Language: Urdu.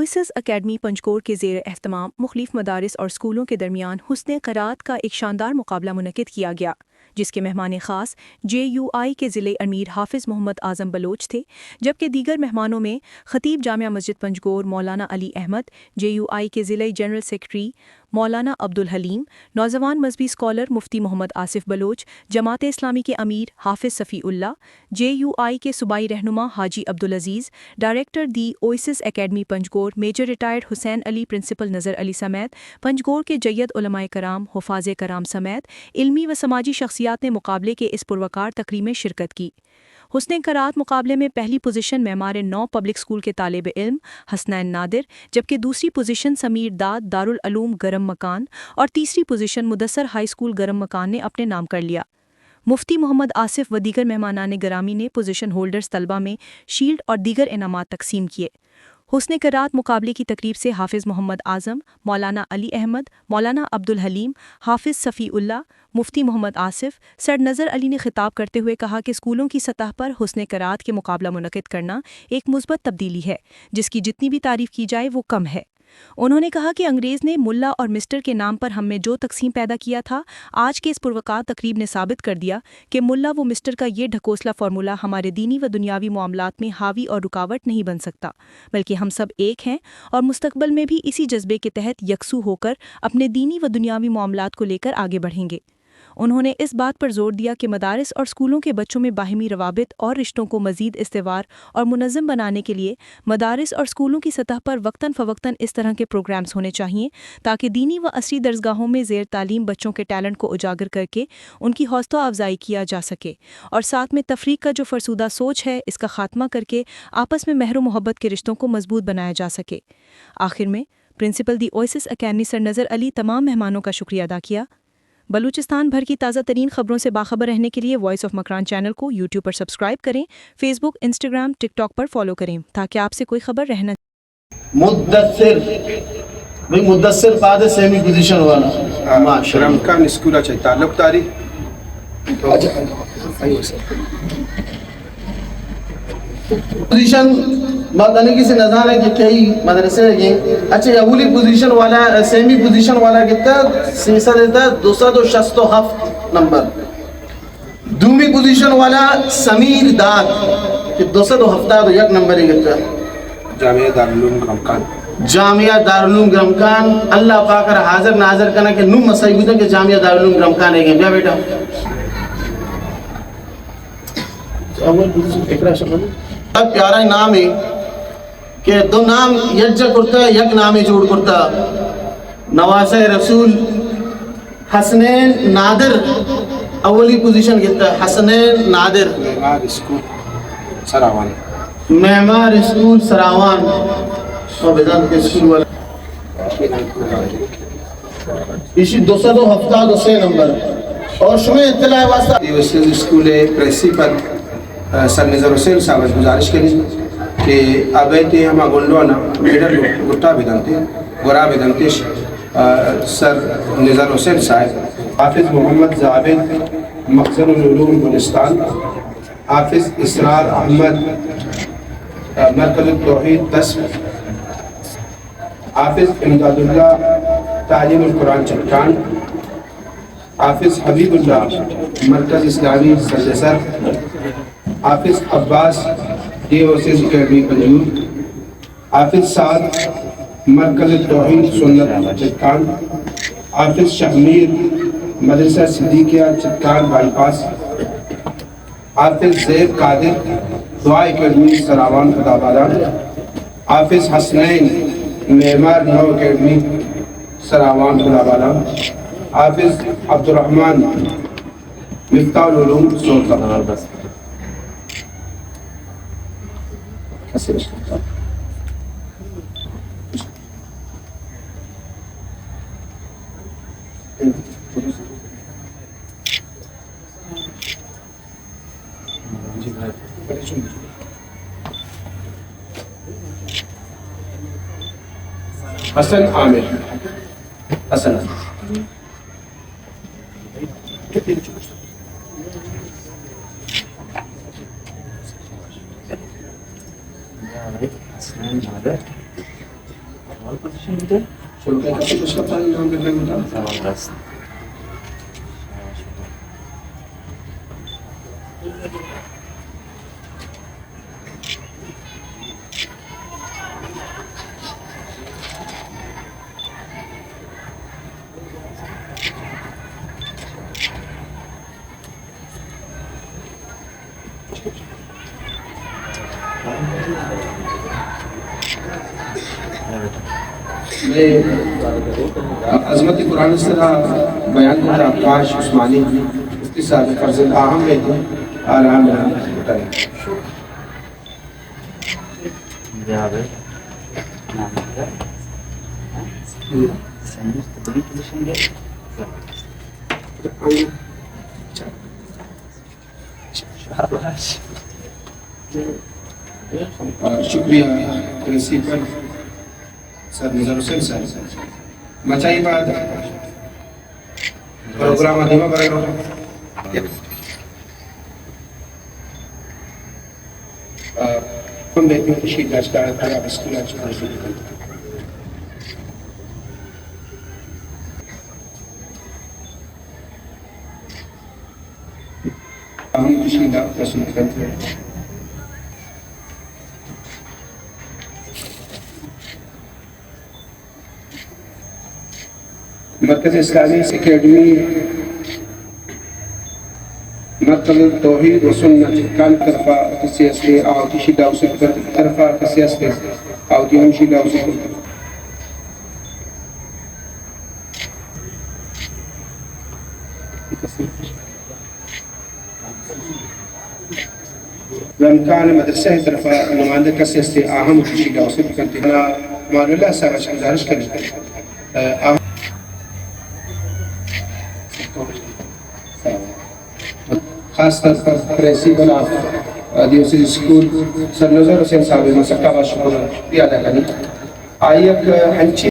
اویسس اکیڈمی پنجکور کے زیر اہتمام مختلف مدارس اور اسکولوں کے درمیان حسن قرات کا ایک شاندار مقابلہ منعقد کیا گیا، جس کے مہمان خاص JUI کے ضلع امیر حافظ محمد اعظم بلوچ تھے، جبکہ دیگر مہمانوں میں خطیب جامعہ مسجد پنجکور مولانا علی احمد، JUI کے ضلع جنرل سیکرٹری مولانا عبدالحلیم، نوجوان مذہبی اسکالر مفتی محمد آصف بلوچ، جماعت اسلامی کے امیر حافظ صفی اللہ، JUI کے صوبائی رہنما حاجی عبدالعزیز، ڈائریکٹر دی اویسس اکیڈمی پنجکور میجر ریٹائرڈ حسین علی، پرنسپل نظر علی سمیت پنجکور کے جید علماء کرام، حفاظ کرام سمیت علمی و سماجی شخصیات نے مقابلے کے اس پروکار تقریب میں شرکت کی۔ حسن قرات مقابلے میں پہلی پوزیشن معمار 9 پبلک اسکول کے طالب علم حسنین نادر، جبکہ دوسری پوزیشن سمیر داد دارالعلوم گرم مکان اور تیسری پوزیشن مدثر ہائی اسکول گرم مکان نے اپنے نام کر لیا۔ مفتی محمد آصف و دیگر مہمانان گرامی نے پوزیشن ہولڈرز طلبہ میں شیلڈ اور دیگر انعامات تقسیم کیے۔ حسن قرات مقابلے کی تقریب سے حافظ محمد اعظم، مولانا علی احمد، مولانا عبدالحلیم، حافظ صفی اللہ، مفتی محمد آصف، سر نظر علی نے خطاب کرتے ہوئے کہا کہ اسکولوں کی سطح پر حسن قرات کے مقابلہ منعقد کرنا ایک مثبت تبدیلی ہے، جس کی جتنی بھی تعریف کی جائے وہ کم ہے۔ انہوں نے کہا کہ انگریز نے ملا اور مسٹر کے نام پر ہم میں جو تقسیم پیدا کیا تھا، آج کے اس پروکار تقریب نے ثابت کر دیا کہ ملا و مسٹر کا یہ ڈھکوسلا فارمولا ہمارے دینی و دنیاوی معاملات میں حاوی اور رکاوٹ نہیں بن سکتا، بلکہ ہم سب ایک ہیں اور مستقبل میں بھی اسی جذبے کے تحت یکسو ہو کر اپنے دینی و دنیاوی معاملات کو لے کر آگے بڑھیں گے۔ انہوں نے اس بات پر زور دیا کہ مدارس اور اسکولوں کے بچوں میں باہمی روابط اور رشتوں کو مزید استوار اور منظم بنانے کے لیے مدارس اور اسکولوں کی سطح پر وقتاً فوقتاً اس طرح کے پروگرامز ہونے چاہئیں تاکہ دینی و عصری درسگاہوں میں زیر تعلیم بچوں کے ٹیلنٹ کو اجاگر کر کے ان کی حوصلہ افزائی کیا جا سکے، اور ساتھ میں تفریق کا جو فرسودہ سوچ ہے اس کا خاتمہ کر کے آپس میں مہر و محبت کے رشتوں کو مضبوط بنایا جا سکے۔ آخر میں پرنسپل دی اویسس اکیڈمی سر نظر علی تمام مہمانوں کا شکریہ ادا کیا۔ بلوچستان بھر کی تازہ ترین خبروں سے باخبر رہنے کے لیے وائس آف مکران چینل کو یوٹیوب پر سبسکرائب کریں، فیس بک، انسٹاگرام، ٹک ٹاک پر فالو کریں تاکہ آپ سے کوئی خبر رہ نہ مدثر بھئی مدثر بعد سیمی پوزیشن والا ماشاءاللہ رمکان اسکول اچھا تعلق تاری پوزیشن مدنگی سے نظر ہے کہ کئی مدرسے ہیں۔ اچھا اولی پوزیشن والا سیمی پوزیشن والا کتنا سیسا دیتا 267 نمبر، دومی پوزیشن والا سمیر داد کہ 271 نمبر ہے کتنا جامعہ دارالعلوم رمکان، جامعہ دارالعلوم گرمکان۔ اللہ پاک را حاضر ناظر کرنا کہ نم مسائی بودن کہ جامعہ دارالعلوم گرمکان ہے گئے بیا بیٹا اب پیارا نام ہے کہ دو نام یجا کرتا ہے، یک نام جوڑ کرتا نواسہ رسول حسنین نادر اولی پوزیشن کہتا ہے حسنین نادر معمار اسکول سراوان، معمار اسکول سراوان اور بیدان کے اسکول والا اسی 273 نمبر۔ اور شمیں اطلاع واسطہ یہ وسیز اسکول پرنسپل سر نظر حسین صاحب گزارش کریں کہ آبیتی ہما گنڈوانا میڈر گٹا بیدانتے گرا بیدانتے سر نظر حسین صاحب، حافظ محمد زعبد مخزن العلوم گلستان، حافظ اسرار احمد مرکز التوحید 10، حافظ امداد اللہ تعلیم القرآن چٹان، حافظ حبیب اللہ مرکز اسلامی سر، حافظ عباس دی اویسس اکیڈمی پنجور، حافظ سعد مرکز توحید سنت چٹان، حافظ شہمیر مدرسہ صدیقیہ چٹان بائی پاس، حافظ زید قادر دعا اکیڈمی سراوان خدابادان، حافظ حسنین معمار 9 اکیڈمی سراوان خدابادان، حافظ عبدالرحمن مفتاح العلوم سلطان۔ حسن عامر، حسن شروع کا کچھ لگتا ہے نام کرنے میں عظمت قرآن اس طرح بیان کرتا کاش عثمانی مفتی صاحب فرض اہم ہے تھے آرام بتائیں شکریہ پرنسپل سر نظر حسین صاحب مچائی بعد پروگرام ادھیمہ برائے ہم دیکھیں خوشی داشتار خراب اسکول آج ہم خوشی دا رسول کرتے ہیں مرکز اسلامی اکیڈمی مرکز توحید و سنت کان طرفا کسی اصلی آوتی شیدہ و سکت طرفا کسی اصلی آوتی ہم شیدہ و سکت رمکان مدرسہ طرفا نمائندہ کسی اصلی آہم شیدہ و سکت مان اللہ صاحب شمدارش کریں خاص طور پر پرنسپل آف دیوسی اسکول سر نظر حسین صاحب مسکہ و شکریہ ادا کریں آئیک ہنچی